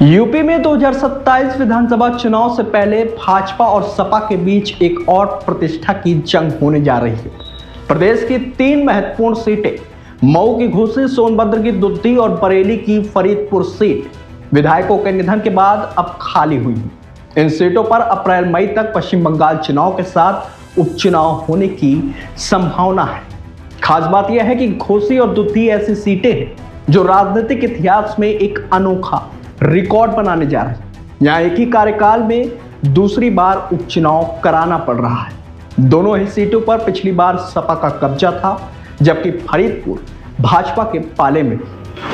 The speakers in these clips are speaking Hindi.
यूपी में 2027 विधानसभा चुनाव से पहले भाजपा और सपा के बीच एक और प्रतिष्ठा की जंग होने जा रही है। प्रदेश की 3 महत्वपूर्ण सीटें मऊ की घोसी, सोनभद्र की दुद्दी और बरेली की फरीदपुर सीट विधायकों के निधन के बाद अब खाली हुई है। इन सीटों पर अप्रैल मई तक पश्चिम बंगाल चुनाव के साथ उपचुनाव होने की संभावना है। खास बात यह है कि घोसी और दुद्दी ऐसी सीटें हैं जो राजनीतिक इतिहास में एक अनोखा रिकॉर्ड बनाने जा रहे हैं। यहाँ एक ही कार्यकाल में दूसरी बार उपचुनाव कराना पड़ रहा है। दोनों ही सीटों पर पिछली बार सपा का कब्जा था, जबकि फरीदपुर भाजपा के पाले में।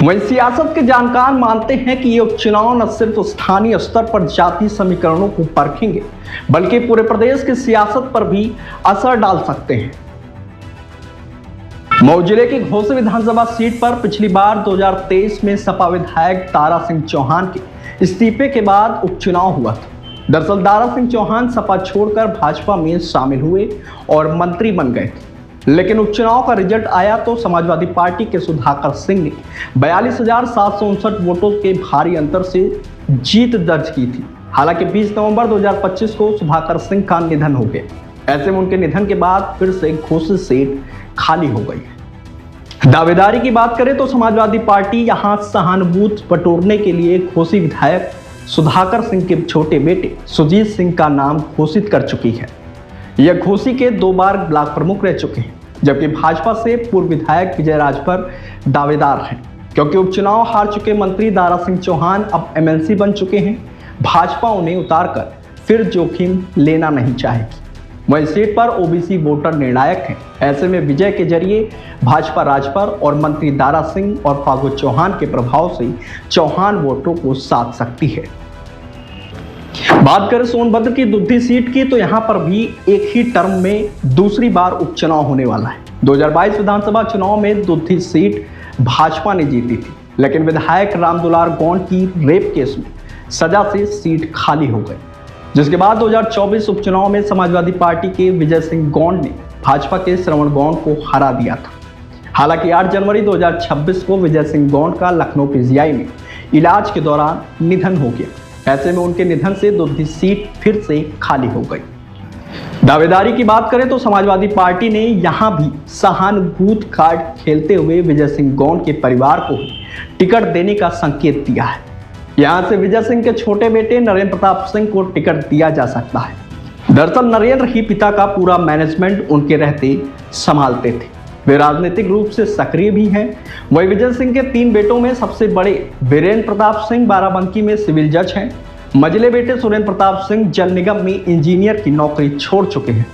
वहीं सियासत के जानकार मानते हैं कि ये उपचुनाव न सिर्फ स्थानीय स्तर पर जातीय समीकरणों को परखेंगे, बल्कि पूरे प्रदेश की सियासत पर भी असर डाल सकते हैं। मऊ जिले की घोसी विधानसभा सीट पर पिछली बार 2023 में सपा विधायक दारा सिंह चौहान के इस्तीफे के बाद उपचुनाव हुआ था। दरअसल दारा सिंह चौहान सपा छोड़कर भाजपा में शामिल हुए और मंत्री बन गए थे, लेकिन उपचुनाव का रिजल्ट आया तो समाजवादी पार्टी के सुधाकर सिंह ने 42,759 वोटों के भारी अंतर से जीत दर्ज की थी। हालांकि 20 नवंबर 2025 को सुधाकर सिंह का निधन हो गया। ऐसे में उनके निधन के बाद फिर से घोसी सीट खाली हो गई है। दावेदारी की बात करें तो समाजवादी पार्टी यहां सहानुभूति बटोरने के लिए घोसी विधायक सुधाकर सिंह के छोटे बेटे सुजीत सिंह का नाम घोषित कर चुकी है। यह घोसी के 2 बार ब्लॉक प्रमुख रह चुके हैं, जबकि भाजपा से पूर्व विधायक विजय राजभर दावेदार हैं। क्योंकि उपचुनाव हार चुके मंत्री दारा सिंह चौहान अब एमएलसी बन चुके हैं, भाजपा उन्हें उतारकर फिर जोखिम लेना नहीं चाहेगी। वहीं सीट पर ओबीसी वोटर निर्णायक हैं। ऐसे में विजय के जरिए भाजपा राजभर और मंत्री दारा सिंह और फागू चौहान के प्रभाव से चौहान वोटों को साध सकती है। बात करें सोनभद्र की दुद्दी सीट की, तो यहां पर भी एक ही टर्म में दूसरी बार उपचुनाव होने वाला है। 2022 विधानसभा चुनाव में दुद्दी सीट भाजपा ने जीती थी, लेकिन विधायक रामदुलार गौंड की रेप केस में सजा से सीट खाली हो गई, जिसके बाद 2024 उपचुनाव में समाजवादी पार्टी के विजय सिंह गौंड ने भाजपा के श्रवण गौंड को हरा दिया था। हालांकि 8 जनवरी 2026 को विजय सिंह गौंड का लखनऊ पीजीआई में इलाज के दौरान निधन हो गया। ऐसे में उनके निधन से दुद्दी सीट फिर से खाली हो गई। दावेदारी की बात करें तो समाजवादी पार्टी ने यहां भी सहानुभूति कार्ड खेलते हुए विजय सिंह गौंड के परिवार को टिकट देने का संकेत दिया है। यहां से विजय सिंह के छोटे बेटे नरेंद्र प्रताप सिंह को टिकट दिया जा सकता है। दरअसल नरेंद्र ही पिता का पूरा मैनेजमेंट उनके रहते संभालते थे। वे राजनीतिक रूप से सक्रिय भी हैं। वही विजय सिंह के 3 बेटों में सबसे बड़े वीरेंद्र प्रताप सिंह बाराबंकी में सिविल जज हैं। मझले बेटे सुरेंद्र प्रताप सिंह जल निगम में इंजीनियर की नौकरी छोड़ चुके हैं।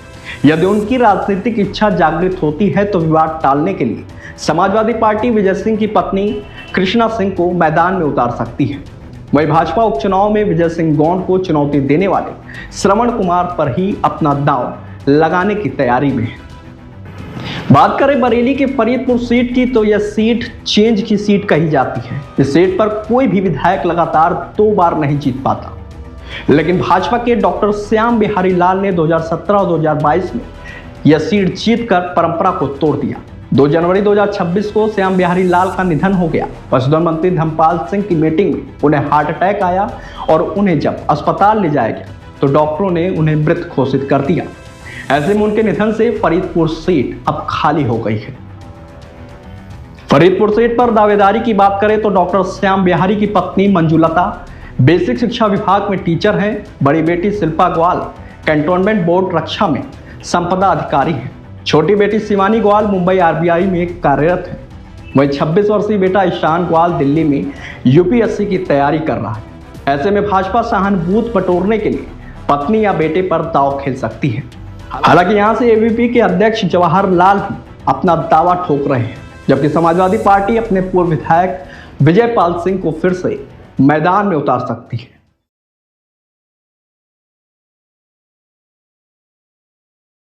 यदि उनकी राजनीतिक इच्छा जागृत होती है तो विवाद टालने के लिए समाजवादी पार्टी विजय सिंह की पत्नी कृष्णा सिंह को मैदान में उतार सकती है। वहीं भाजपा उपचुनाव में विजय सिंह गौंड को चुनौती देने वाले श्रवण कुमार पर ही अपना दांव लगाने की तैयारी में है। बात करें बरेली के फरीदपुर सीट की, तो यह सीट चेंज की सीट कही जाती है। इस सीट पर कोई भी विधायक लगातार 2 बार नहीं जीत पाता, लेकिन भाजपा के डॉक्टर श्याम बिहारी लाल ने 2017 और 2022 में यह सीट जीतकर परंपरा को तोड़ दिया। 2 जनवरी 2026 को श्याम बिहारी लाल का निधन हो गया। पशुधन मंत्री धर्मपाल सिंह की मीटिंग में उन्हें हार्ट अटैक आया और उन्हें जब अस्पताल ले जाया गया तो डॉक्टरों ने उन्हें मृत घोषित कर दिया। ऐसे में उनके निधन से फरीदपुर सीट अब खाली हो गई है। फरीदपुर सीट पर दावेदारी की बात करें तो डॉक्टर श्याम बिहारी की पत्नी मंजुलता बेसिक शिक्षा विभाग में टीचर हैं। बड़ी बेटी शिल्पा ग्वाल कैंटोनमेंट बोर्ड रक्षा में संपदा अधिकारी है। छोटी बेटी शिवानी ग्वाल मुंबई आरबीआई में कार्यरत है। वहीं 26 वर्षीय बेटा ईशान ग्वाल दिल्ली में यूपीएससी की तैयारी कर रहा है। ऐसे में भाजपा सहानुभूति बटोरने के लिए पत्नी या बेटे पर दांव खेल सकती है। हालांकि यहां से एबीवीपी के अध्यक्ष जवाहर लाल भी अपना दावा ठोक रहे हैं, जबकि समाजवादी पार्टी अपने पूर्व विधायक विजय पाल सिंह को फिर से मैदान में उतार सकती है।